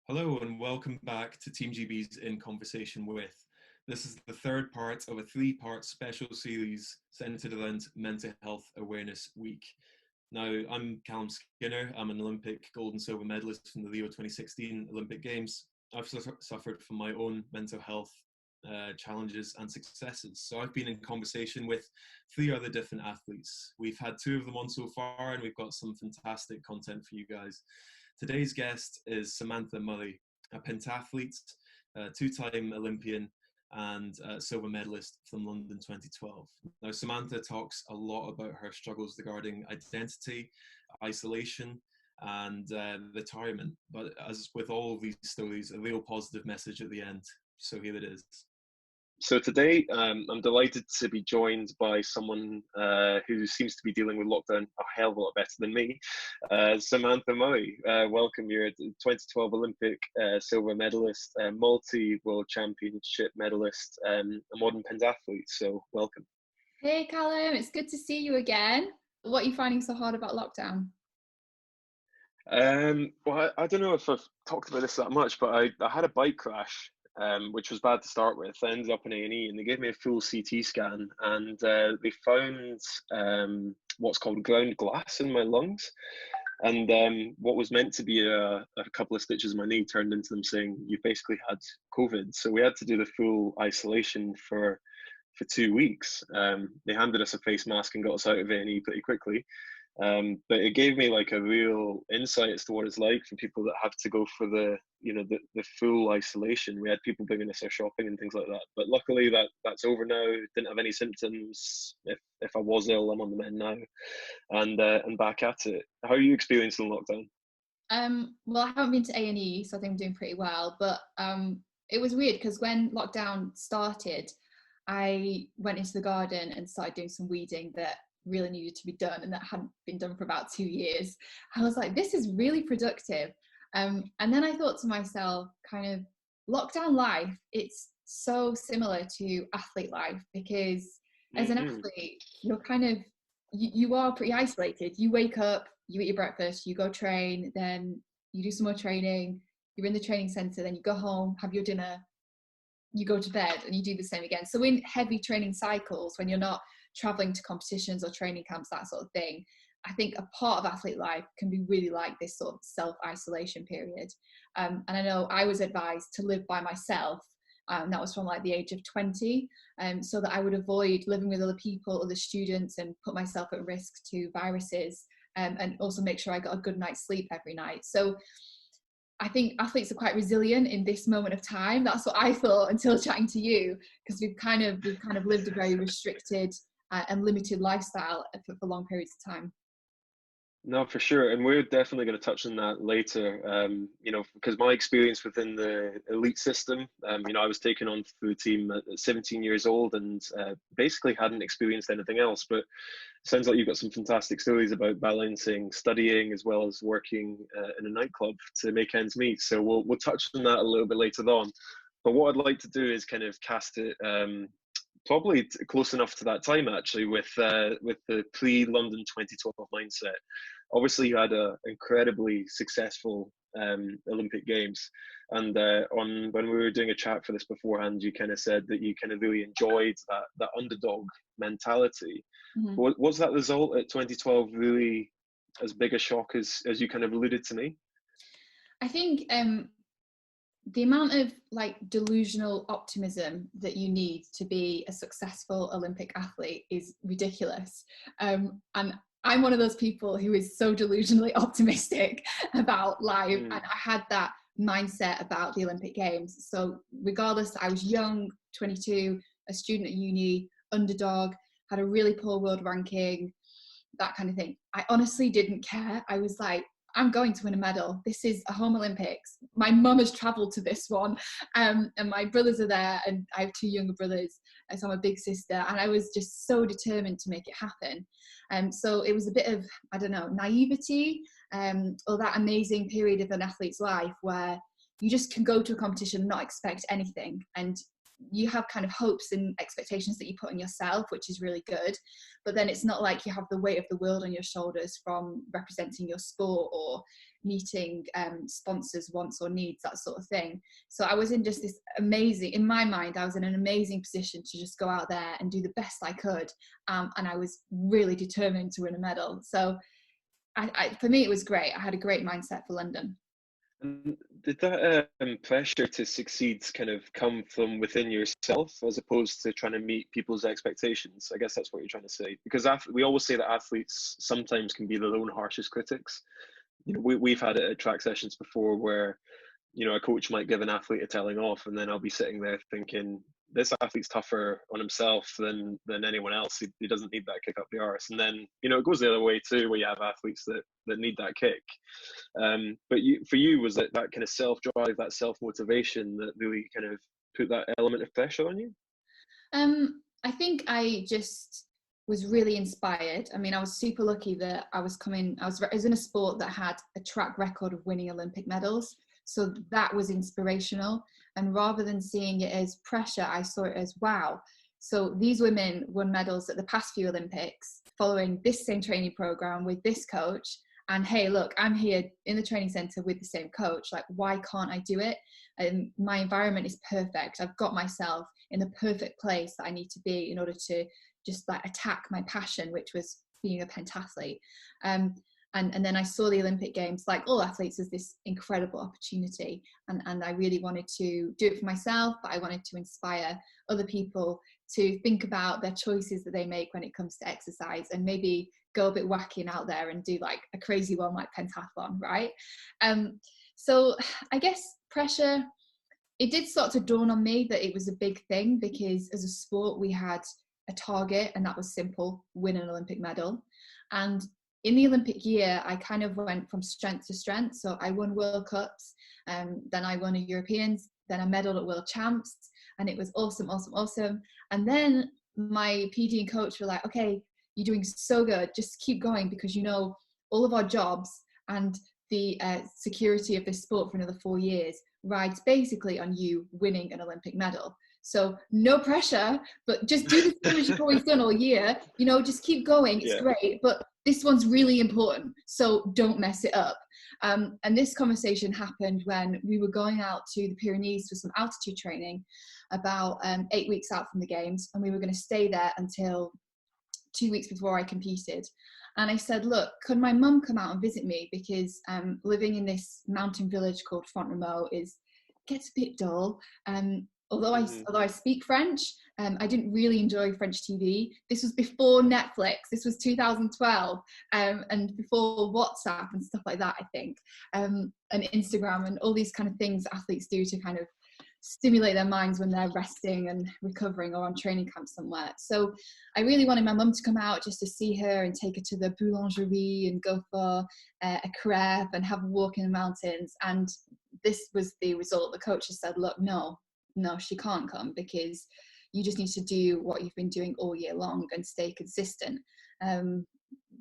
Hello and welcome back to Team GB's In Conversation With. This is the third part of a three-part special series centered around Mental Health Awareness Week. Now, I'm Callum Skinner. I'm an Olympic gold and silver medalist from the Rio 2016 Olympic Games. I've suffered from my own mental health challenges and successes. So I've been in conversation with three other different athletes. We've had two of them on so far, and we've got some fantastic content for you guys. Today's guest is Samantha Murray, a pentathlete, two-time Olympian, and silver medalist from London 2012. Now, Samantha talks a lot about her struggles regarding identity, isolation, and retirement. But as with all of these stories, a real positive message at the end. So here it is. So today, I'm delighted to be joined by someone who seems to be dealing with lockdown a hell of a lot better than me, Samantha Murray. Welcome, you're a 2012 Olympic silver medalist, multi-world championship medalist, a modern pentathlete, so welcome. Hey Callum, it's good to see you again. What are you finding so hard about lockdown? Well, I don't know if I've talked about this that much, but I had a bike crash. Which was bad to start with. I ended up in A&E and they gave me a full CT scan, and they found what's called ground glass in my lungs. And what was meant to be a couple of stitches in my knee turned into them saying, "You've basically had COVID." So we had to do the full isolation for 2 weeks. They handed us a face mask and got us out of A&E pretty quickly. But it gave me like a real insight as to what it's like for people that have to go for the full isolation. We had people bringing us their shopping and things like that. But luckily that's over now. Didn't have any symptoms. If I was ill, I'm on the mend now, and back at it. How are you experiencing lockdown? Well, I haven't been to A&E, so I think I'm doing pretty well. But it was weird because when lockdown started, I went into the garden and started doing some weeding that really needed to be done and that hadn't been done for about 2 years. I was like, this is really productive. And then I thought to myself, kind of lockdown life, it's so similar to athlete life because as an athlete, you're kind of, you are pretty isolated. You wake up, you eat your breakfast, you go train, then you do some more training, you're in the training center, then you go home, have your dinner, you go to bed, and you do the same again. So in heavy training cycles, when you're not traveling to competitions or training camps, that sort of thing, I think a part of athlete life can be really like this sort of self-isolation period. And I know I was advised to live by myself, and that was from like the age of 20, so that I would avoid living with other people, other students, and put myself at risk to viruses, and also make sure I got a good night's sleep every night. So I think athletes are quite resilient in this moment of time. That's what I thought until chatting to you, because we've kind of lived a very restricted and limited lifestyle for long periods of time. No, for sure. And we're definitely going to touch on that later, because my experience within the elite system, I was taken on to the team at 17 years old and basically hadn't experienced anything else. But it sounds like you've got some fantastic stories about balancing studying as well as working in a nightclub to make ends meet. So we'll touch on that a little bit later on. But what I'd like to do is kind of cast it probably close enough to that time actually with the pre-London 2012 mindset. Obviously you had an incredibly successful Olympic Games, and when we were doing a chat for this beforehand, you kind of said that you kind of really enjoyed that underdog mentality. Mm-hmm. Was that result at 2012 really as big a shock as you kind of alluded to me? I think the amount of like delusional optimism that you need to be a successful Olympic athlete is ridiculous. And I'm one of those people who is so delusionally optimistic about life. And I had that mindset about the Olympic Games. So regardless, I was young, 22, a student at uni, underdog, had a really poor world ranking, that kind of thing. I honestly didn't care. I was like, I'm going to win a medal. This is a home Olympics. My mum has travelled to this one, and my brothers are there, and I have two younger brothers, so I'm a big sister, and I was just so determined to make it happen. So it was a bit of, I don't know, naivety, or that amazing period of an athlete's life where you just can go to a competition and not expect anything, and you have kind of hopes and expectations that you put on yourself, which is really good, but then it's not like you have the weight of the world on your shoulders from representing your sport or meeting sponsors' wants or needs, that sort of thing. So I was in just this amazing, in my mind, I was in an amazing position to just go out there and do the best I could, and I was really determined to win a medal. So for me, it was great. I had a great mindset for London. And did that pressure to succeed kind of come from within yourself as opposed to trying to meet people's expectations? I guess that's what you're trying to say. Because we always say that athletes sometimes can be their own harshest critics. You know, we've had it at track sessions before where, you know, a coach might give an athlete a telling off, and then I'll be sitting there thinking, this athlete's tougher on himself than anyone else. He doesn't need that kick up the arse. And then, you know, it goes the other way too, where you have athletes that need that kick. But for you, was it that kind of self-drive, that self-motivation that really kind of put that element of pressure on you? I think I just was really inspired. I mean, I was super lucky that I was in a sport that had a track record of winning Olympic medals. So that was inspirational. And rather than seeing it as pressure, I saw it as, wow. So these women won medals at the past few Olympics following this same training program with this coach. And hey, look, I'm here in the training center with the same coach. Like, why can't I do it? And my environment is perfect. I've got myself in the perfect place that I need to be in order to just like attack my passion, which was being a pentathlete. And then I saw the Olympic Games, like all athletes, as this incredible opportunity. And I really wanted to do it for myself, but I wanted to inspire other people to think about their choices that they make when it comes to exercise, and maybe go a bit wacky and out there and do like a crazy one like pentathlon, right? So I guess pressure, it did start to dawn on me that it was a big thing, because as a sport we had a target, and that was simple: win an Olympic medal. And in the Olympic year, I kind of went from strength to strength. So I won World Cups, then I won a Europeans, then I medaled at World Champs, and it was awesome, awesome, awesome. And then my PD and coach were like, okay, you're doing so good, just keep going, because you know all of our jobs and the security of this sport for another 4 years rides basically on you winning an Olympic medal. So no pressure, but just do the same as you've always done all year. You know, just keep going. It's great, but this one's really important, so don't mess it up. And this conversation happened when we were going out to the Pyrenees for some altitude training about 8 weeks out from the games, and we were going to stay there until 2 weeks before I competed. And I said, look, could my mum come out and visit me? Because living in this mountain village called Font-Romeu gets a bit dull. Although I speak French, I didn't really enjoy French TV. This was before Netflix. This was 2012, and before WhatsApp and stuff like that, I think, and Instagram and all these kind of things athletes do to kind of stimulate their minds when they're resting and recovering or on training camp somewhere. So I really wanted my mum to come out just to see her and take her to the boulangerie and go for a crepe and have a walk in the mountains. And this was the result. The coach has said, look, no, she can't come, because you just need to do what you've been doing all year long and stay consistent.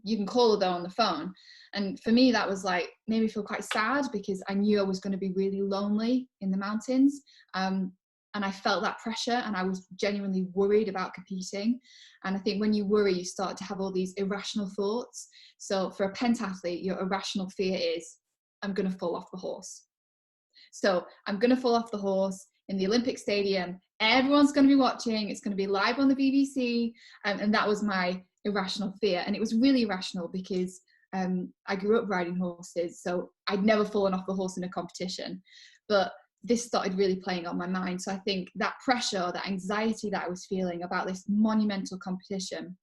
You can call her though on the phone. And for me, that was like, made me feel quite sad, because I knew I was going to be really lonely in the mountains. And I felt that pressure, and I was genuinely worried about competing. And I think when you worry, you start to have all these irrational thoughts. So for a pentathlete, your irrational fear is, I'm going to fall off the horse. So I'm going to fall off the horse in the Olympic Stadium. Everyone's going to be watching. It's going to be live on the BBC. And that was my irrational fear. And it was really irrational, because I grew up riding horses. So I'd never fallen off the horse in a competition. But this started really playing on my mind. So I think that pressure, that anxiety that I was feeling about this monumental competition,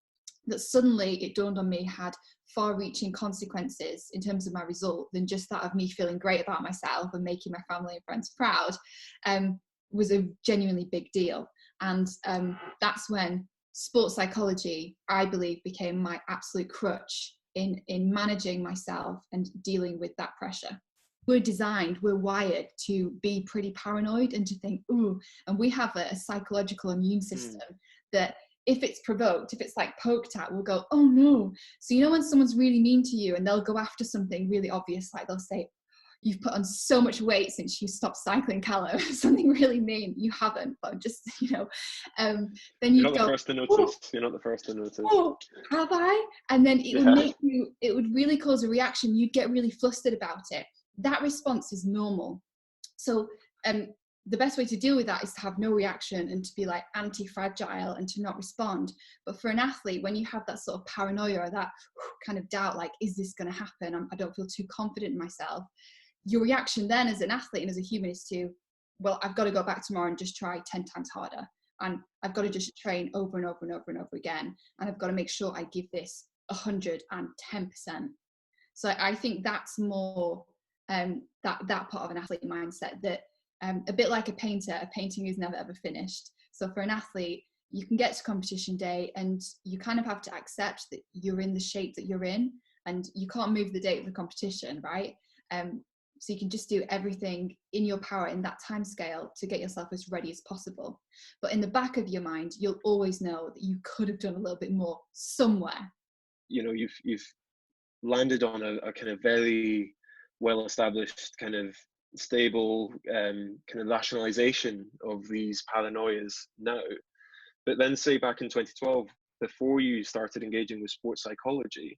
that suddenly it dawned on me had far-reaching consequences in terms of my result than just that of me feeling great about myself and making my family and friends proud, was a genuinely big deal. And that's when sports psychology, I believe, became my absolute crutch in managing myself and dealing with that pressure. We're wired to be pretty paranoid and to think, ooh, and we have a psychological immune system that if it's provoked, if it's like poked at, we'll go, oh no. So you know when someone's really mean to you and they'll go after something really obvious, like they'll say, you've put on so much weight since you stopped cycling, Callum, something really mean. You haven't, but just, then You're you'd not the go, first to notice. You're not the first to notice. oh, have I? And then it would Yeah. make you, it would really cause a reaction. You'd get really flustered about it. That response is normal. So the best way to deal with that is to have no reaction and to be like anti-fragile and to not respond. But for an athlete, when you have that sort of paranoia or that kind of doubt, like, is this going to happen? I don't feel too confident in myself. Your reaction then as an athlete and as a human is to, well, I've got to go back tomorrow and just try 10 times harder. And I've got to just train over and over and over and over again. And I've got to make sure I give this 110%. So I think that's more that part of an athlete mindset, that a bit like a painting is never ever finished. So for an athlete, you can get to competition day and you kind of have to accept that you're in the shape that you're in and you can't move the date of the competition, right? So you can just do everything in your power in that time scale to get yourself as ready as possible. But in the back of your mind, you'll always know that you could have done a little bit more somewhere. You've landed on a kind of very well-established kind of stable kind of rationalization of these paranoias now. But then say back in 2012, before you started engaging with sports psychology,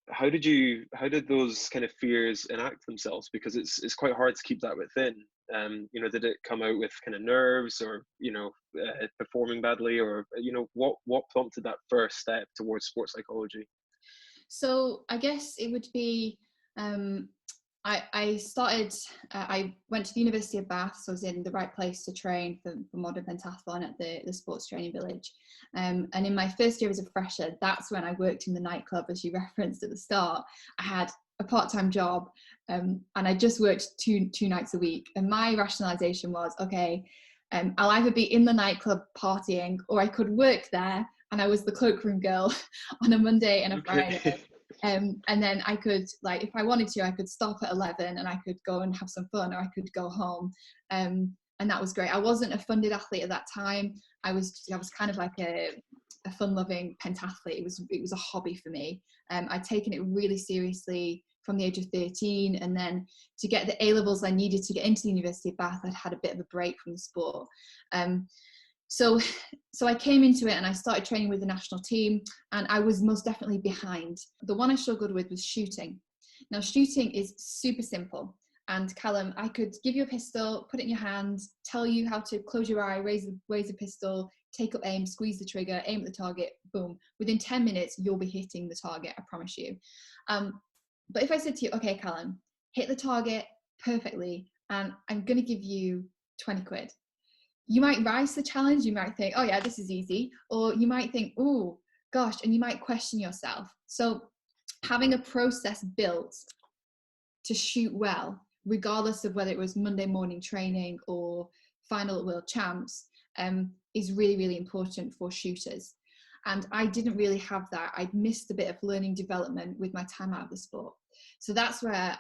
how did those kind of fears enact themselves? Because it's quite hard to keep that within. Did it come out with kind of nerves or performing badly, or what prompted that first step towards sports psychology? So I guess it would be I went to the University of Bath, so I was in the right place to train for modern pentathlon at the sports training village. And in my first year as a fresher, that's when I worked in the nightclub, as you referenced at the start. I had a part-time job and I just worked two nights a week. And my rationalization was, okay, I'll either be in the nightclub partying or I could work there. And I was the cloakroom girl on a Monday and a Friday. And then I could, like, if I wanted to, I could stop at 11 and I could go and have some fun, or I could go home. And that was great. I wasn't a funded athlete at that time. I was kind of like a fun-loving pentathlete. It was a hobby for me. I'd taken it really seriously from the age of 13, and then to get the A-levels I needed to get into the University of Bath, I'd had a bit of a break from the sport. So I came into it and I started training with the national team, and I was most definitely behind. The one I struggled with was shooting. Now, shooting is super simple. And Callum, I could give you a pistol, put it in your hand, tell you how to close your eye, raise the pistol, take up aim, squeeze the trigger, aim at the target, boom. Within 10 minutes, you'll be hitting the target, I promise you. But if I said to you, okay, Callum, hit the target perfectly, and I'm going to give you 20 quid. You might rise to the challenge, you might think, oh yeah, this is easy. Or you might think, oh gosh, and you might question yourself. So having a process built to shoot well, regardless of whether it was Monday morning training or final at World Champs, is really, really important for shooters. And I didn't really have that. I'd missed a bit of learning development with my time out of the sport. So that's where,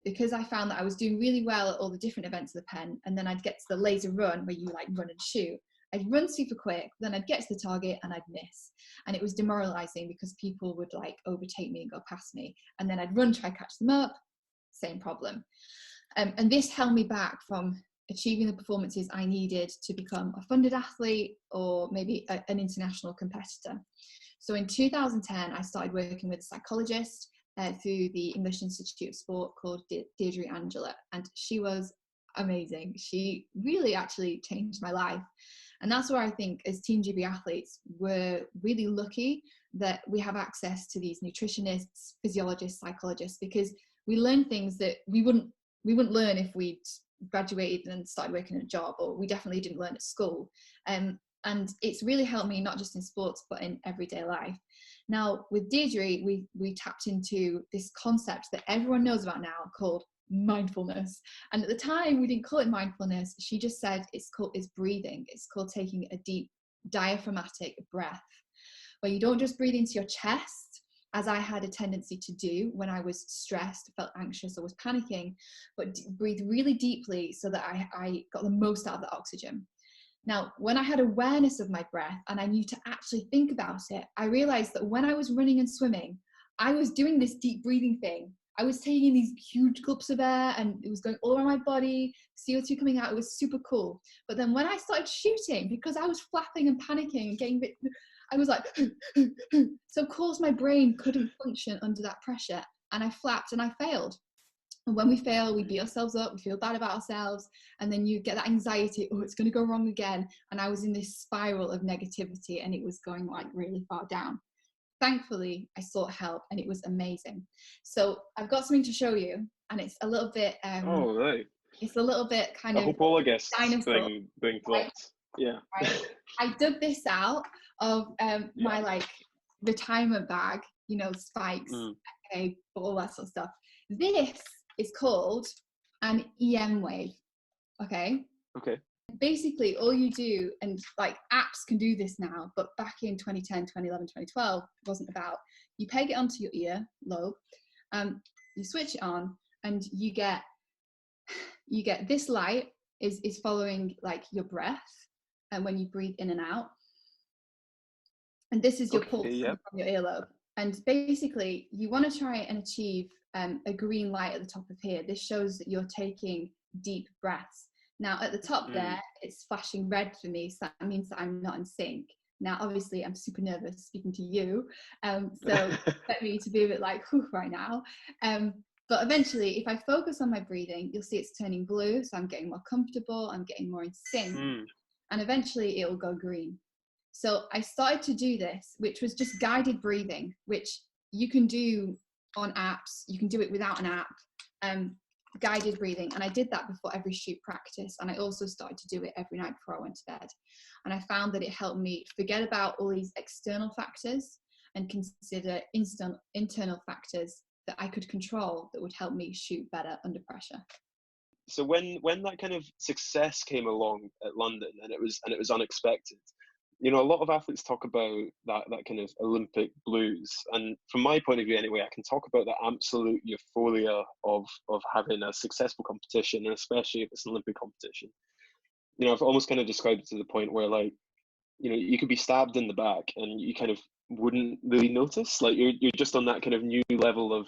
because I found that I was doing really well at all the different events of the pen, and then I'd get to the laser run where you like run and shoot. I'd run super quick, then I'd get to the target and I'd miss. And it was demoralizing because people would like overtake me and go past me. And then I'd run, try to catch them up, same problem. And this held me back from achieving the performances I needed to become a funded athlete or maybe an international competitor. So in 2010, I started working with a psychologist through the English Institute of Sport called Deirdre Angela, and she was amazing. She really actually changed my life. And that's where I think as Team GB athletes, we're really lucky that we have access to these nutritionists, physiologists, psychologists, because we learn things that we wouldn't learn if we'd graduated and started working a job, or we definitely didn't learn at school. And it's really helped me not just in sports but in everyday life. Now with Deirdre, we tapped into this concept that everyone knows about now called mindfulness. And at the time we didn't call it mindfulness. She just said it's breathing. It's called taking a deep diaphragmatic breath, where you don't just breathe into your chest, as I had a tendency to do when I was stressed, felt anxious or was panicking, but breathe really deeply so that I got the most out of the oxygen. Now, when I had awareness of my breath and I knew to actually think about it, I realized that when I was running and swimming, I was doing this deep breathing thing, I was taking these huge gulps of air and it was going all around my body, CO2 coming out. It was super cool. But then when I started shooting, because I was flapping and panicking and getting a bit, I was like, so of course my brain couldn't function under that pressure. And I flapped and I failed. And when we fail, we beat ourselves up, we feel bad about ourselves, and then you get that anxiety, oh, it's going to go wrong again. And I was in this spiral of negativity and it was going like really far down. Thankfully, I sought help and it was amazing. So I've got something to show you, and it's a little bit, Oh, right. it's a little bit kind I of hope all our guests dinosaur. bring thoughts. Yeah. Right? I dug this out of my like retirement bag, you know, spikes, okay, all that sort of stuff. This is called an EM wave. Okay. Okay. Basically, all you do, and like apps can do this now, but back in 2010, 2011, 2012, it wasn't about. You peg it onto your ear lobe, you switch it on, and you get this light is following like your breath, and when you breathe in and out, and this is your pulse from your earlobe. And basically, you want to try and achieve a green light at the top of here. This shows that you're taking deep breaths. Now at the top there, it's flashing red for me, so that means that I'm not in sync. Now, obviously, I'm super nervous speaking to you, so expect me to be a bit like, whew, right now. But eventually, if I focus on my breathing, you'll see it's turning blue, so I'm getting more comfortable, I'm getting more in sync, and eventually it will go green. So I started to do this, which was just guided breathing, which you can do on apps, you can do it without an app. Guided breathing, and I did that before every shoot practice, and I also started to do it every night before I went to bed, and I found that it helped me forget about all these external factors and consider internal factors that I could control that would help me shoot better under pressure. So when that kind of success came along at London, and it was unexpected, you know, a lot of athletes talk about that kind of Olympic blues. And from my point of view anyway, I can talk about the absolute euphoria of having a successful competition, and especially if it's an Olympic competition. You know, I've almost kind of described it to the point where, like, you know, you could be stabbed in the back and you kind of wouldn't really notice. Like you're just on that kind of new level of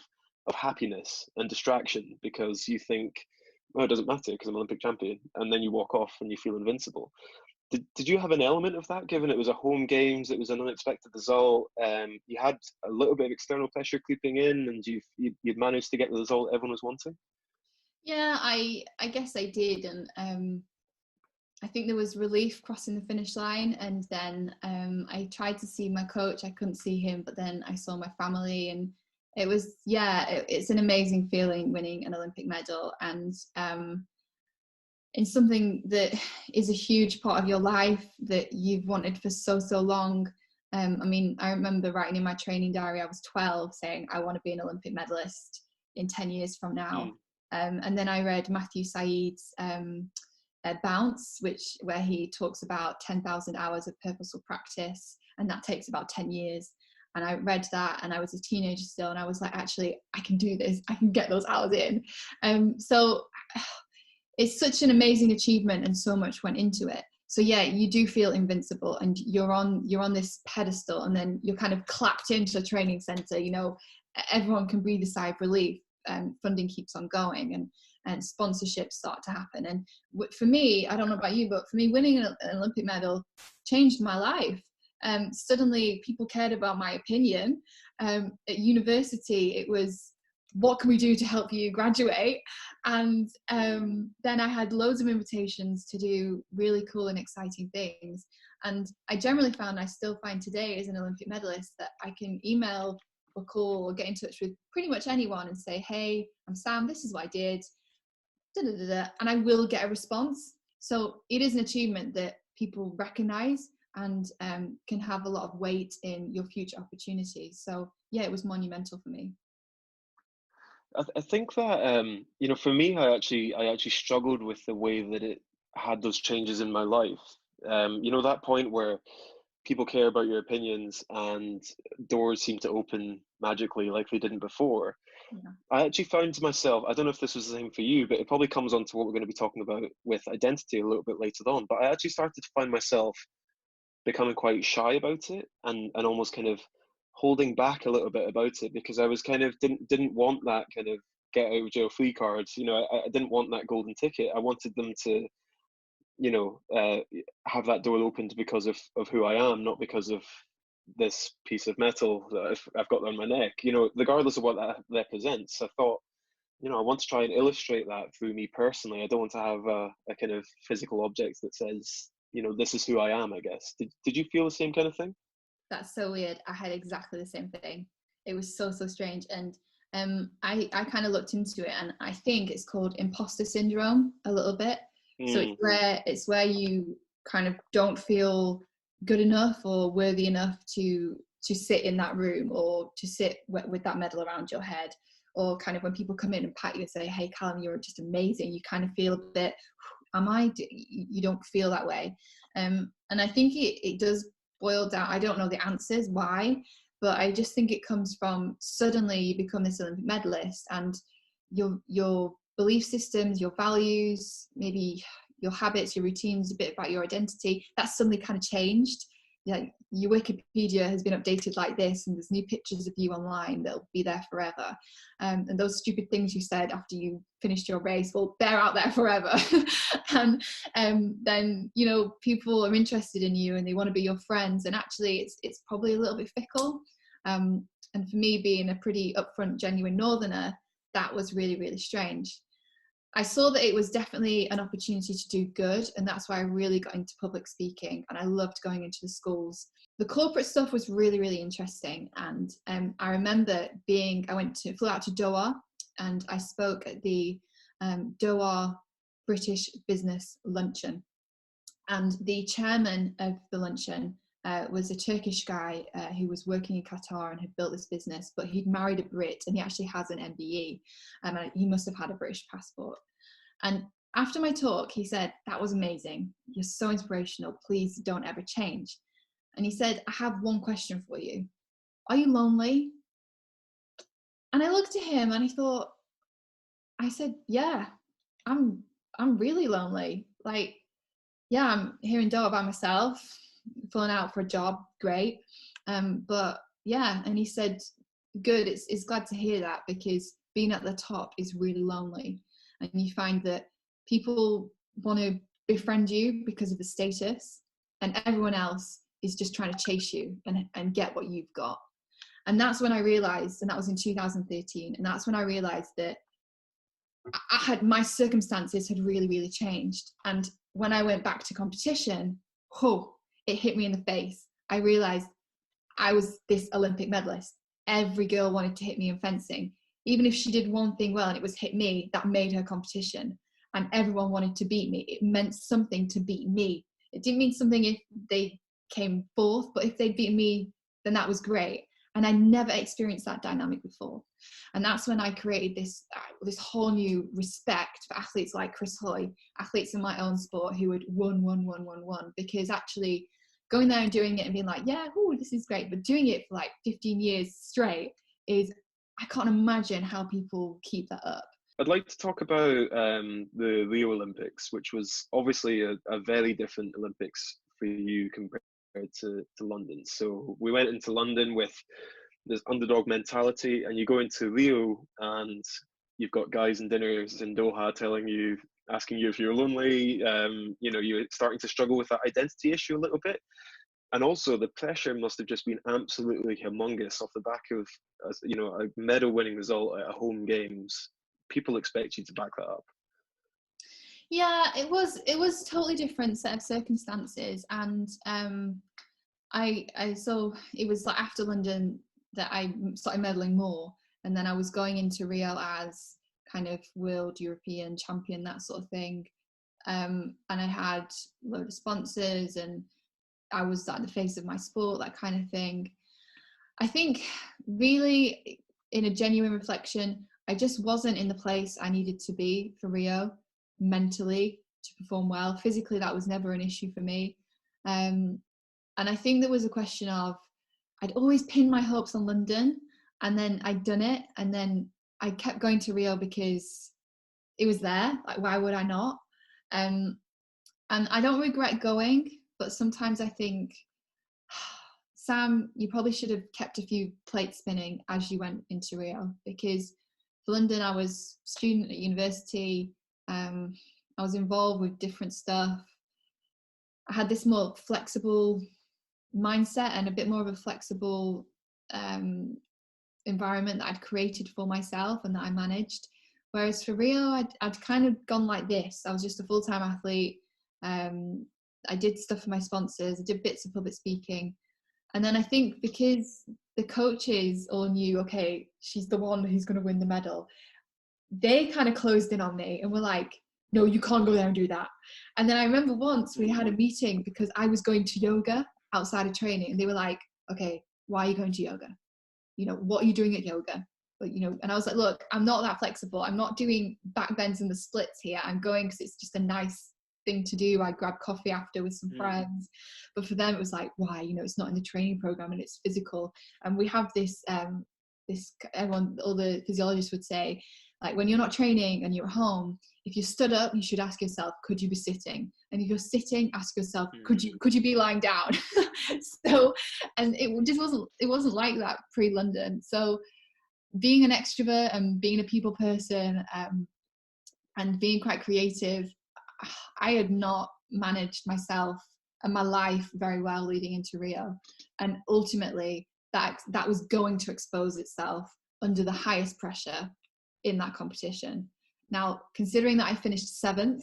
happiness and distraction, because you think, oh, it doesn't matter because I'm Olympic champion. And then you walk off and you feel invincible. Did you have an element of that, given it was a home games, it was an unexpected result, you had a little bit of external pressure creeping in, and you'd managed to get the result everyone was wanting? Yeah, I guess I did, and I think there was relief crossing the finish line, and then I tried to see my coach, I couldn't see him, but then I saw my family, and it was, it's an amazing feeling winning an Olympic medal, and in something that is a huge part of your life that you've wanted for so long. I mean, I remember writing in my training diary, I was 12, saying I want to be an Olympic medalist in 10 years from now. And then I read Matthew Said's Bounce, where he talks about 10,000 hours of purposeful practice, and that takes about 10 years. And I read that, and I was a teenager still, and I was like, actually, I can do this. I can get those hours in. So it's such an amazing achievement, and so much went into it. So yeah, you do feel invincible, and you're on this pedestal, and then you're kind of clapped into a training center. You know, everyone can breathe a sigh of relief. Funding keeps on going, and sponsorships start to happen. And for me, I don't know about you, but for me, winning an Olympic medal changed my life. Suddenly, people cared about my opinion. At university, it was, what can we do to help you graduate? And then I had loads of invitations to do really cool and exciting things. And I generally found, I still find today as an Olympic medalist, that I can email or call or get in touch with pretty much anyone and say, hey, I'm Sam, this is what I did, and I will get a response. So it is an achievement that people recognize and can have a lot of weight in your future opportunities. So yeah, it was monumental for me. I think that you know, for me, I actually struggled with the way that it had those changes in my life. You know, that point where people care about your opinions and doors seem to open magically like they didn't before. Yeah. I actually found myself, I don't know if this was the same for you, but it probably comes on to what we're going to be talking about with identity a little bit later on. But I actually started to find myself becoming quite shy about it, and almost kind of holding back a little bit about it, because I was kind of didn't want that kind of get out of jail free card. You know, I didn't want that golden ticket. I wanted them to, you know, have that door opened because of who I am, not because of this piece of metal that I've got on my neck. You know, regardless of what that represents, I thought, you know, I want to try and illustrate that through me personally. I don't want to have a kind of physical object that says, you know, this is who I am, I guess. Did you feel the same kind of thing? That's so weird. I had exactly the same thing. It was so strange. And I kind of looked into it, and I think it's called imposter syndrome a little bit. So it's where you kind of don't feel good enough or worthy enough to sit in that room, or to sit with that medal around your head, or kind of when people come in and pat you and say, hey Callum, you're just amazing, you kind of feel a bit, you don't feel that way. And I think it does boil down, I don't know the answers why, but I just think it comes from suddenly you become this Olympic medalist, and your belief systems, your values, maybe your habits, your routines, a bit about your identity, that's suddenly kind of changed. Yeah, your Wikipedia has been updated like this, and there's new pictures of you online that'll be there forever. And those stupid things you said after you finished your race, well, they're out there forever. And then, you know, people are interested in you and they want to be your friends. And actually, it's probably a little bit fickle. And for me, being a pretty upfront, genuine Northerner, that was really strange. I saw that it was definitely an opportunity to do good, and that's why I really got into public speaking, and I loved going into the schools. The corporate stuff was really interesting, and I remember flew out to Doha, and I spoke at the Doha British Business Luncheon, and the chairman of the luncheon was a Turkish guy who was working in Qatar and had built this business, but he'd married a Brit, and he actually has an MBE, and he must have had a British passport. And after my talk, he said, that was amazing. You're so inspirational. Please don't ever change. And he said, I have one question for you. Are you lonely? And I looked at him and I said, yeah, I'm really lonely. Like, yeah, I'm here in Doha by myself, filling out for a job, great. But yeah, and he said, good, it's glad to hear that, because being at the top is really lonely. And you find that people want to befriend you because of the status, and everyone else is just trying to chase you and get what you've got. And that's when I realized, and that was in 2013, and that's when I realized that my circumstances had really changed. And when I went back to competition, it hit me in the face. I realized I was this Olympic medalist. Every girl wanted to hit me in fencing. Even if she did one thing well and it was hit me, that made her competition. And everyone wanted to beat me. It meant something to beat me. It didn't mean something if they came fourth, but if they'd beaten me, then that was great. And I never experienced that dynamic before. And that's when I created this whole new respect for athletes like Chris Hoy, athletes in my own sport who had won. Because actually going there and doing it and being like, yeah, this is great, but doing it for like 15 years straight I can't imagine how people keep that up. I'd like to talk about the Rio Olympics, which was obviously a very different Olympics for you compared to London. So we went into London with this underdog mentality, and you go into Rio and you've got guys and dinners in Doha asking you if you're lonely. You're starting to struggle with that identity issue a little bit. And also the pressure must have just been absolutely humongous off the back of, a medal winning result at home games. People expect you to back that up. Yeah, it was totally different set of circumstances. And so it was like after London that I started medaling more. And then I was going into Rio as kind of world European champion, that sort of thing. And I had a load of sponsors, and I was at the face of my sport, that kind of thing. I think really, in a genuine reflection, I just wasn't in the place I needed to be for Rio mentally to perform well. Physically, that was never an issue for me. And I think there was a question of, I'd always pinned my hopes on London, and then I'd done it, and then I kept going to Rio because it was there. Like, why would I not? And I don't regret going, but sometimes I think Sam, you probably should have kept a few plates spinning as you went into Rio, because for London, I was a student at university. I was involved with different stuff. I had this more flexible mindset and a bit more of a flexible environment that I'd created for myself and that I managed. Whereas for Rio, I'd kind of gone like this. I was just a full-time athlete. I did stuff for my sponsors. I did bits of public speaking. And then I think because the coaches all knew, okay, she's the one who's going to win the medal, they kind of closed in on me and were like, no, you can't go there and do that. And then I remember once we had a meeting because I was going to yoga outside of training, and they were like, okay, why are you going to yoga? You know, what are you doing at yoga? But, you know, and I was like, look, I'm not that flexible. I'm not doing back bends and the splits here. I'm going because it's just a nice thing to do. I grab coffee after with some friends. But for them, it was like, why? You know, it's not in the training program and it's physical. And we have this, everyone, all the physiologists would say, like, when you're not training and you're at home, if you stood up, you should ask yourself, could you be sitting? And if you're sitting, ask yourself, could you be lying down? So, and it just wasn't like that pre-London. So being an extrovert and being a people person, and being quite creative, I had not managed myself and my life very well leading into Rio. And ultimately that was going to expose itself under the highest pressure in that competition. Now, considering that I finished 7th,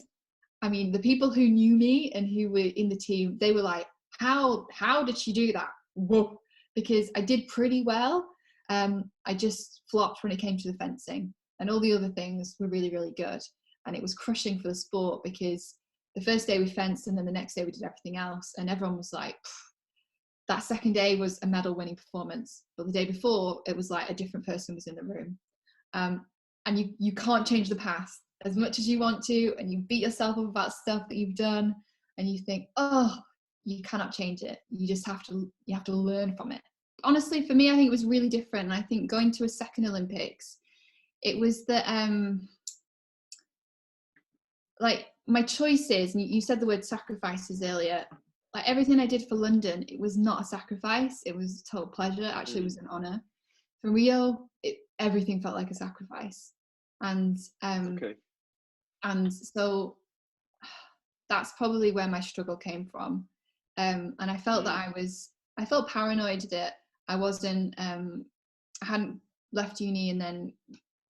I mean, the people who knew me and who were in the team, they were like, how did she do that? Whoa. Because I did pretty well. I just flopped when it came to the fencing, and all the other things were really, really good. And it was crushing for the sport, because the first day we fenced and then the next day we did everything else. And everyone was like, that second day was a medal winning performance. But the day before, it was like a different person was in the room. And you can't change the past as much as you want to. And you beat yourself up about stuff that you've done. And you think, oh, you cannot change it. You just have to learn from it. Honestly, for me, I think it was really different. And I think going to a second Olympics, it was that, like, my choices, and you said the word sacrifices earlier, like everything I did for London, it was not a sacrifice. It was total pleasure. Actually, it was an honor. For Rio, everything felt like a sacrifice. And and so that's probably where my struggle came from. And I felt that I felt paranoid that I wasn't, I hadn't left uni and then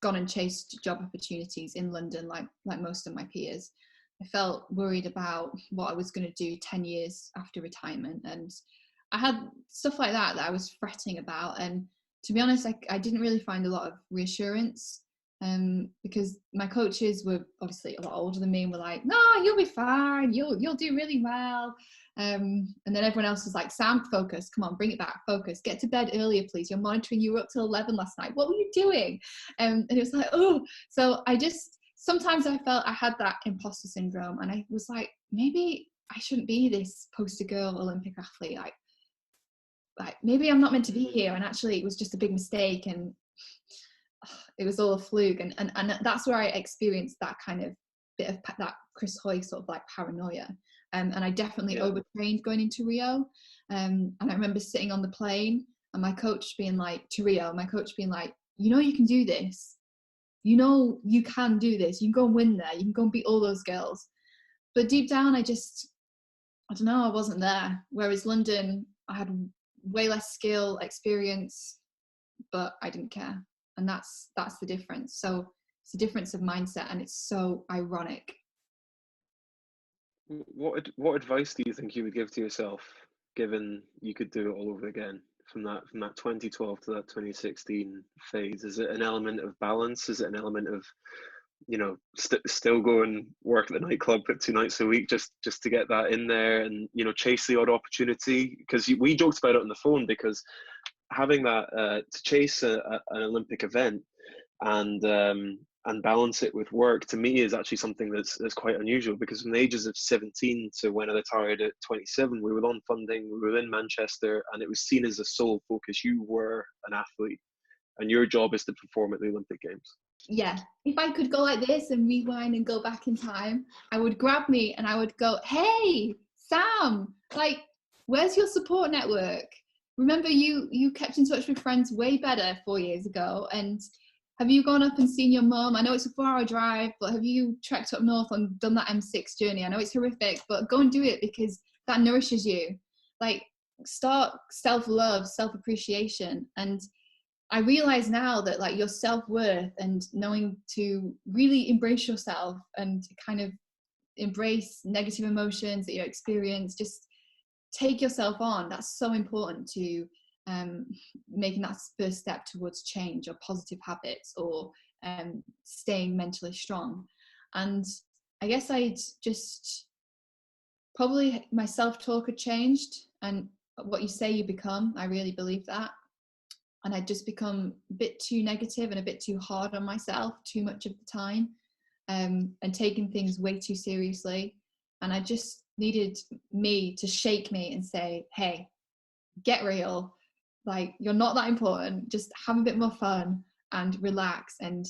gone and chased job opportunities in London like most of my peers. I felt worried about what I was going to do 10 years after retirement, and I had stuff like that I was fretting about. And to be honest, I didn't really find a lot of reassurance, because my coaches were obviously a lot older than me and were like, no, you'll be fine, you'll do really well. And then everyone else was like, Sam, focus, come on, bring it back, focus, get to bed earlier, please, you're monitoring, you were up till 11 last night, what were you doing? And it was like, oh, so sometimes I felt I had that imposter syndrome, and I was like, maybe I shouldn't be this poster girl Olympic athlete, like maybe I'm not meant to be here, and actually it was just a big mistake, and it was all a fluke. And that's where I experienced that kind of bit of that Chris Hoy sort of like paranoia. And I definitely overtrained going into Rio. And I remember sitting on the plane and my coach being like, you know, you can do this. You know, you can do this. You can go and win there. You can go and beat all those girls. But deep down, I don't know, I wasn't there. Whereas London, I had way less skill, experience, but I didn't care. And that's the difference. So it's a difference of mindset, and it's so ironic. What advice do you think you would give to yourself, given you could do it all over again, from that 2012 to that 2016 phase? Is it an element of balance? Is it an element of, you know, still go and work at the nightclub 2 nights a week just to get that in there, and, you know, chase the odd opportunity? Because we joked about it on the phone, because having that to chase an Olympic event and balance it with work, to me, is actually something that's quite unusual, because from the ages of 17 to when I retired at 27, we were on funding, we were in Manchester, and it was seen as a sole focus. You were an athlete and your job is to perform at the Olympic Games. Yeah, if I could go like this and rewind and go back in time, I would grab me and I would go, hey, Sam, like, where's your support network? remember you kept in touch with friends way better 4 years ago, and have you gone up and seen your mum? I know it's a 4-hour drive, but have you trekked up north and done that M6 journey? I know it's horrific, but go and do it, because that nourishes you. Like, start self-love, self-appreciation. And I realize now that, like, your self-worth and knowing to really embrace yourself and kind of embrace negative emotions that you experience, just take yourself on. That's so important to making that first step towards change or positive habits, or staying mentally strong. And I guess I'd just probably, my self-talk had changed, and what you say you become. I really believe that. And I'd just become a bit too negative and a bit too hard on myself too much of the time, and taking things way too seriously. And I just needed me to shake me and say, hey, get real. Like, you're not that important. Just have a bit more fun and relax, and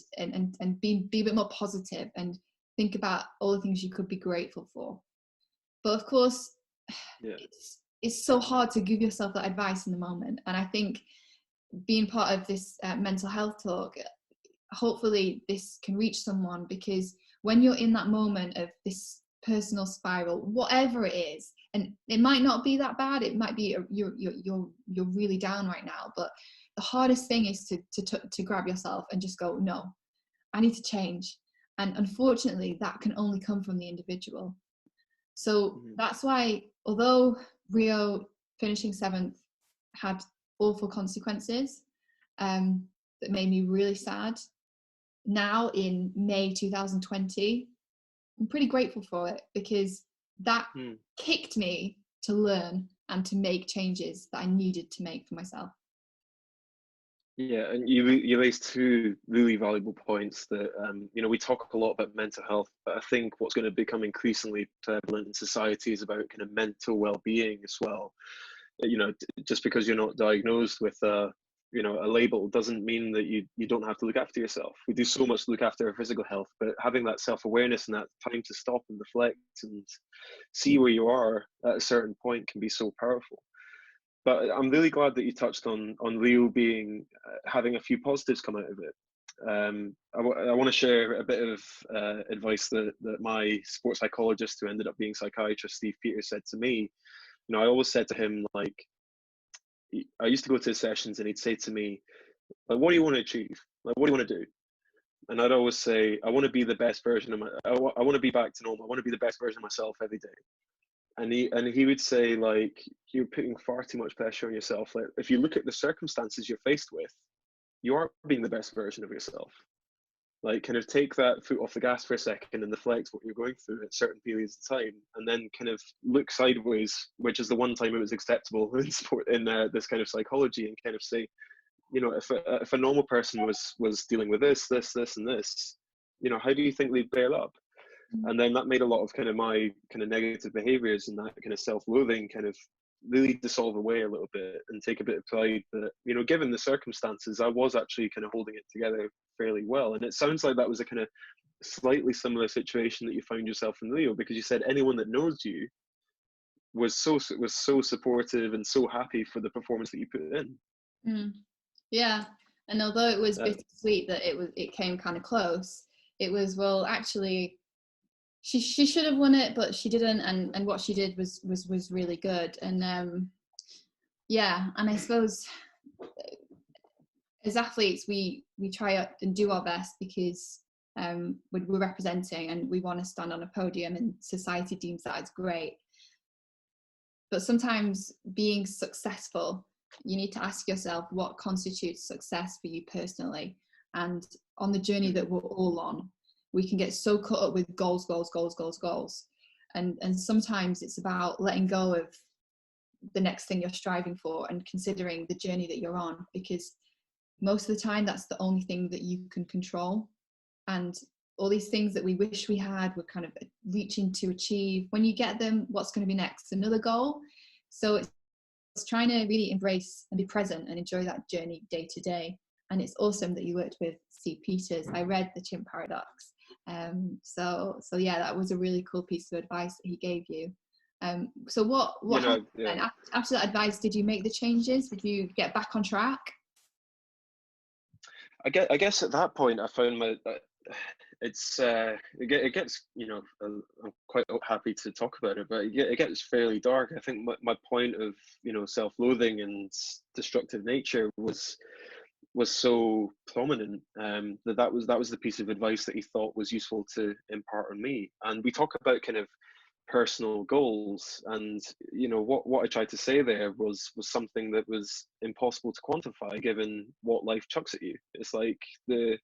be a bit more positive, and think about all the things you could be grateful for. But of course, it's so hard to give yourself that advice in the moment. And I think being part of this mental health talk, hopefully this can reach someone, because when you're in that moment of this personal spiral, whatever it is, and it might not be that bad, it might be you're really down right now, but the hardest thing is to grab yourself and just go, no, I need to change. And unfortunately, that can only come from the individual. So that's why, although Rio finishing 7th had awful consequences that made me really sad, now in May 2020, I'm pretty grateful for it, because that kicked me to learn and to make changes that I needed to make for myself. Yeah, and you raised two really valuable points that, we talk a lot about mental health, but I think what's going to become increasingly prevalent in society is about kind of mental well-being as well. Just because you're not diagnosed with a label doesn't mean that you don't have to look after yourself. We do so much to look after our physical health, but having that self-awareness and that time to stop and reflect and see where you are at a certain point can be so powerful. But I'm really glad that you touched on Rio being having a few positives come out of it. I want to share a bit of advice that my sports psychologist, who ended up being psychiatrist, Steve Peters, said to me. I always said to him, like, I used to go to his sessions and he'd say to me, like, what do you want to achieve? Like, what do you want to do? And I'd always say, I want to be the best version of I want to be back to normal. I want to be the best version of myself every day. And he would say, like, you're putting far too much pressure on yourself. Like, if you look at the circumstances you're faced with, you are being the best version of yourself. Like, kind of take that foot off the gas for a second and reflect what you're going through at certain periods of time, and then kind of look sideways, which is the one time it was acceptable in sport, in this kind of psychology, and kind of say, if a normal person was dealing with this, and this, how do you think they'd bear up? And then that made a lot of kind of my kind of negative behaviors and that kind of self-loathing kind of really dissolve away a little bit, and take a bit of pride that, given the circumstances, I was actually kind of holding it together fairly well. And it sounds like that was a kind of slightly similar situation that you found yourself in Rio, because you said anyone that knows you was so supportive and so happy for the performance that you put in. Yeah, and although it was bittersweet that it came kind of close, it was, well, actually she should have won it, but she didn't, and what she did was really good. And and I suppose as athletes we try and do our best, because we're representing and we want to stand on a podium, and society deems that as great. But sometimes being successful, you need to ask yourself what constitutes success for you personally. And on the journey that we're all on, we can get so caught up with goals. And sometimes it's about letting go of the next thing you're striving for and considering the journey that you're on, because most of the time that's the only thing that you can control. And all these things that we wish we had, we're kind of reaching to achieve. When you get them, what's going to be next? Another goal. So it's trying to really embrace and be present and enjoy that journey day to day. And it's awesome that you worked with Steve Peters. I read The Chimp Paradox. So yeah, that was a really cool piece of advice that he gave you. So what happened yeah. then? After that advice, did you make the changes? Did you get back on track? I guess at that point I found it gets, I'm quite happy to talk about it, but it gets fairly dark. I think my point of, self-loathing and destructive nature was so prominent, that was the piece of advice that he thought was useful to impart on me. And we talk about kind of personal goals, and what I tried to say there was something that was impossible to quantify given what life chucks at you. It's like the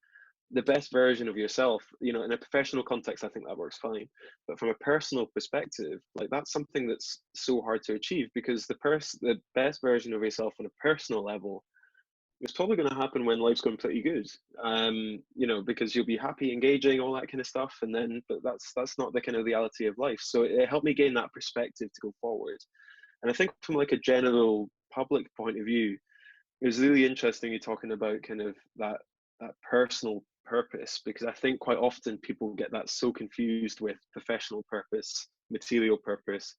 best version of yourself, in a professional context, I think that works fine, but from a personal perspective, like, that's something that's so hard to achieve, because the best version of yourself on a personal level, it's probably going to happen when life's going pretty good, because you'll be happy, engaging, all that kind of stuff, but that's not the kind of reality of life. So it helped me gain that perspective to go forward. And I think from like a general public point of view, it was really interesting you talking about kind of that personal purpose, because I think quite often people get that so confused with professional purpose, material purpose,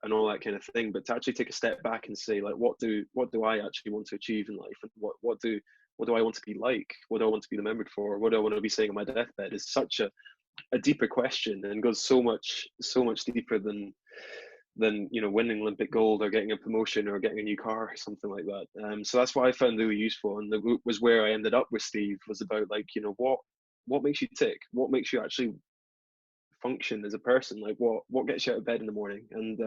and all that kind of thing. But to actually take a step back and say, like, what do I actually want to achieve in life, and what do I want to be like? What do I want to be remembered for? What do I want to be saying on my deathbed? Is such a deeper question, and goes so much deeper than winning Olympic gold or getting a promotion or getting a new car or something like that. So that's what I found really useful, and that was where I ended up with Steve, was about, like, what makes you tick, what makes you actually function as a person, like what gets you out of bed in the morning, and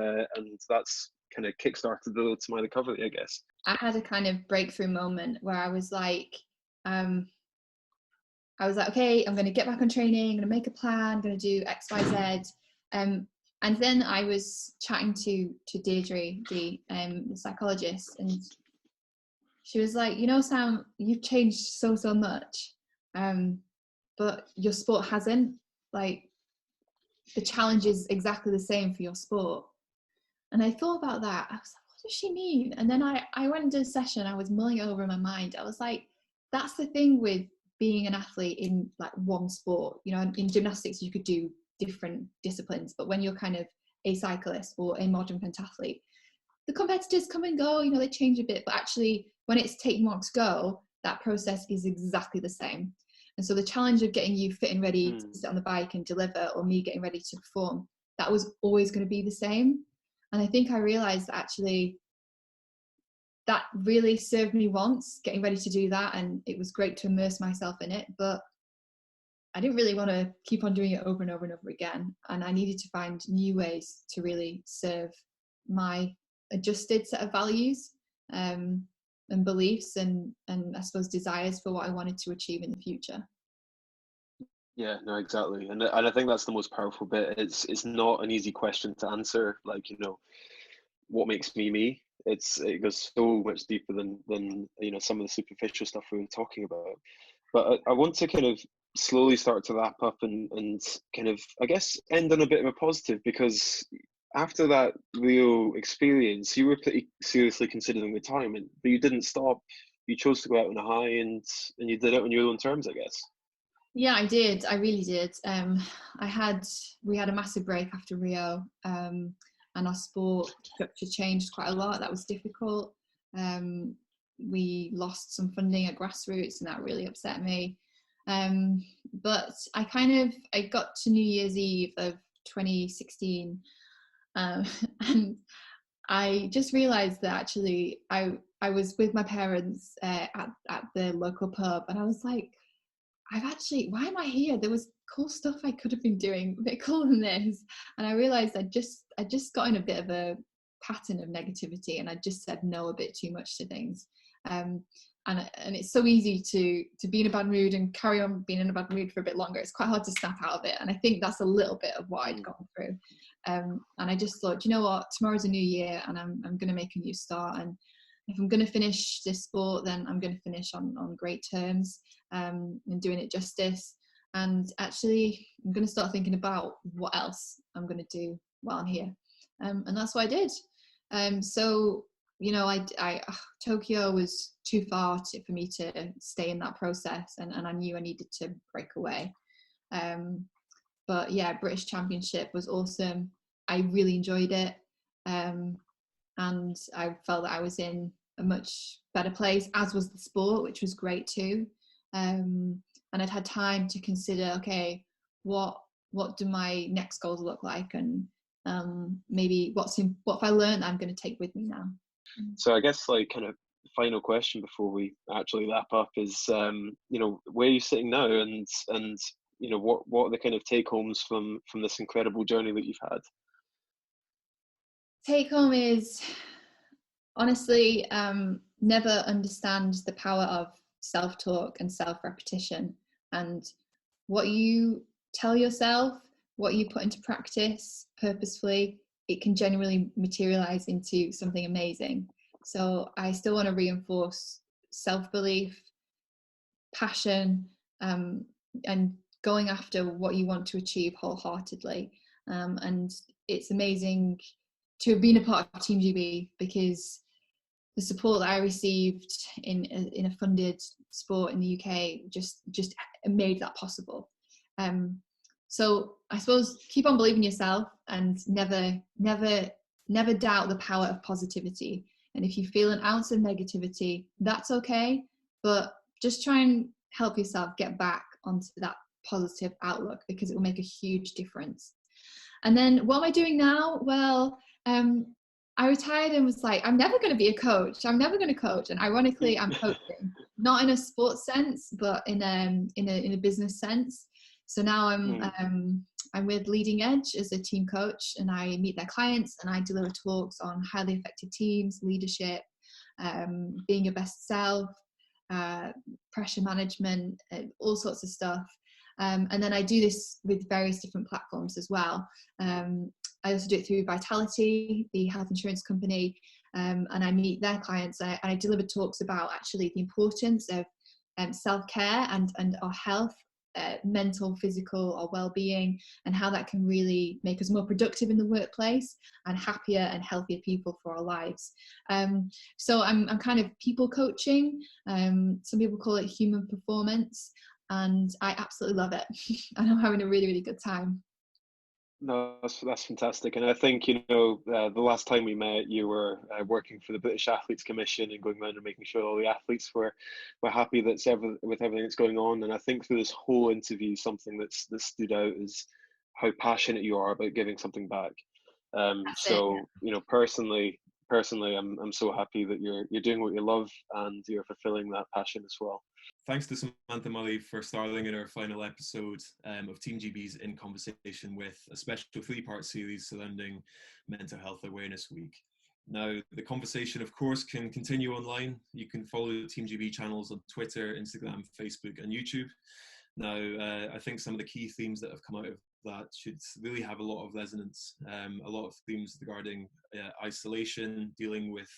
that's kind of kickstarted the road to my recovery, I guess. I had a kind of breakthrough moment where I was like, okay, I'm going to get back on training, I'm going to make a plan, I'm going to do X, Y, Z. And then I was chatting to Deirdre, the psychologist, and she was like, Sam, you've changed so much, but your sport hasn't. Like, the challenge is exactly the same for your sport. And I thought about that. I was like, what does she mean? And then I went into a session, I was mulling it over in my mind. I was like, that's the thing with being an athlete in like one sport. In gymnastics, you could do different disciplines, but when you're kind of a cyclist or a modern pentathlete, the competitors come and go, they change a bit, but actually when it's take, marks, go, that process is exactly the same. And so the challenge of getting you fit and ready to sit on the bike and deliver, or me getting ready to perform, that was always going to be the same. And I think I realized that actually that really served me once, getting ready to do that, and it was great to immerse myself in it, but I didn't really want to keep on doing it over and over and over again. And I needed to find new ways to really serve my adjusted set of values, and beliefs, and I suppose desires for what I wanted to achieve in the future. Yeah, no, exactly. And I think that's the most powerful bit. It's not an easy question to answer, like, what makes me me. It goes so much deeper than some of the superficial stuff we were talking about. But I want to kind of slowly start to wrap up and kind of, I guess, end on a bit of a positive, because after that Rio experience, you were pretty seriously considering retirement, but you didn't stop. You chose to go out on a high, and you did it on your own terms, I guess. Yeah, I did. I really did. We had a massive break after Rio, and our sport structure changed quite a lot. That was difficult. We lost some funding at grassroots, and that really upset me. But I got to New Year's Eve of 2016, and I just realised that actually I was with my parents at the local pub, and I was like, why am I here? There was cool stuff I could have been doing, a bit cooler than this. And I realised I just got in a bit of a pattern of negativity, and I just said no a bit too much to things. And it's so easy to be in a bad mood and carry on being in a bad mood for a bit longer. It's quite hard to snap out of it. And I think that's a little bit of what I'd gone through. And I just thought, you know what, tomorrow's a new year, and I'm going to make a new start. And if I'm going to finish this sport, then I'm going to finish on great terms, and doing it justice. And actually, I'm going to start thinking about what else I'm going to do while I'm here. And that's what I did. So, Tokyo was too far for me to stay in that process, and I knew I needed to break away. But yeah, British Championship was awesome. I really enjoyed it. and I felt that I was in a much better place, as was the sport, which was great too. And I'd had time to consider, okay, what do my next goals look like, and maybe what have I learned I'm going to take with me now. So I guess like kind of final question before we actually wrap up is, you know, where are you sitting now, and you know, what are the kind of take homes from this incredible journey that you've had? Take home is, honestly, never understand the power of self-talk and self-repetition, and what you tell yourself, what you put into practice purposefully, it can genuinely materialize into something amazing. So I still want to reinforce self-belief, passion, and going after what you want to achieve wholeheartedly. And it's amazing to have been a part of Team GB, because the support that I received in a funded sport in the UK just made that possible. So I suppose keep on believing yourself, and never doubt the power of positivity. And if you feel an ounce of negativity, that's okay, but just try and help yourself get back onto that positive outlook, because it will make a huge difference. And then what am I doing now? Well, I retired and was like, I'm never going to be a coach. I'm never going to coach. And ironically, I'm coaching, not in a sports sense, but in a business sense. So now I'm with Leading Edge as a team coach, and I meet their clients and I deliver talks on highly effective teams, leadership, being your best self, pressure management, all sorts of stuff. And then I do this with various different platforms as well. I also do it through Vitality, the health insurance company, and I meet their clients. I deliver talks about actually the importance of self-care and our health, mental, physical, or well-being, and how that can really make us more productive in the workplace and happier and healthier people for our lives. So I'm kind of people coaching. Some people call it human performance, and I absolutely love it. And I'm having a really, really good time. No, that's fantastic. And I think, you know, the last time we met, you were working for the British Athletes Commission and going around and making sure all the athletes were happy with everything that's going on. And I think through this whole interview, something that stood out is how passionate you are about giving something back. So, you know, personally, I'm so happy that you're doing what you love and you're fulfilling that passion as well. Thanks to Samantha Murray for starring in our final episode of Team GB's In Conversation with, a special 3-part series surrounding Mental Health Awareness Week. Now, the conversation, of course, can continue online. You can follow the Team GB channels on Twitter, Instagram, Facebook, and YouTube. Now, I think some of the key themes that have come out of that should really have a lot of resonance. A lot of themes regarding isolation, dealing with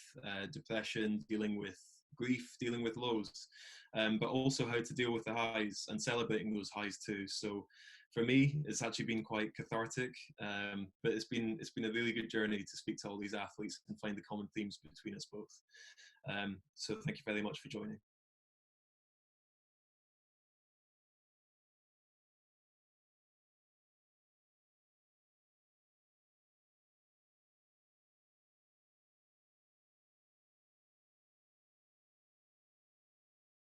depression, dealing with grief, dealing with lows, but also how to deal with the highs and celebrating those highs too. So for me, it's actually been quite cathartic, but it's been a really good journey to speak to all these athletes and find the common themes between us both. So thank you very much for joining.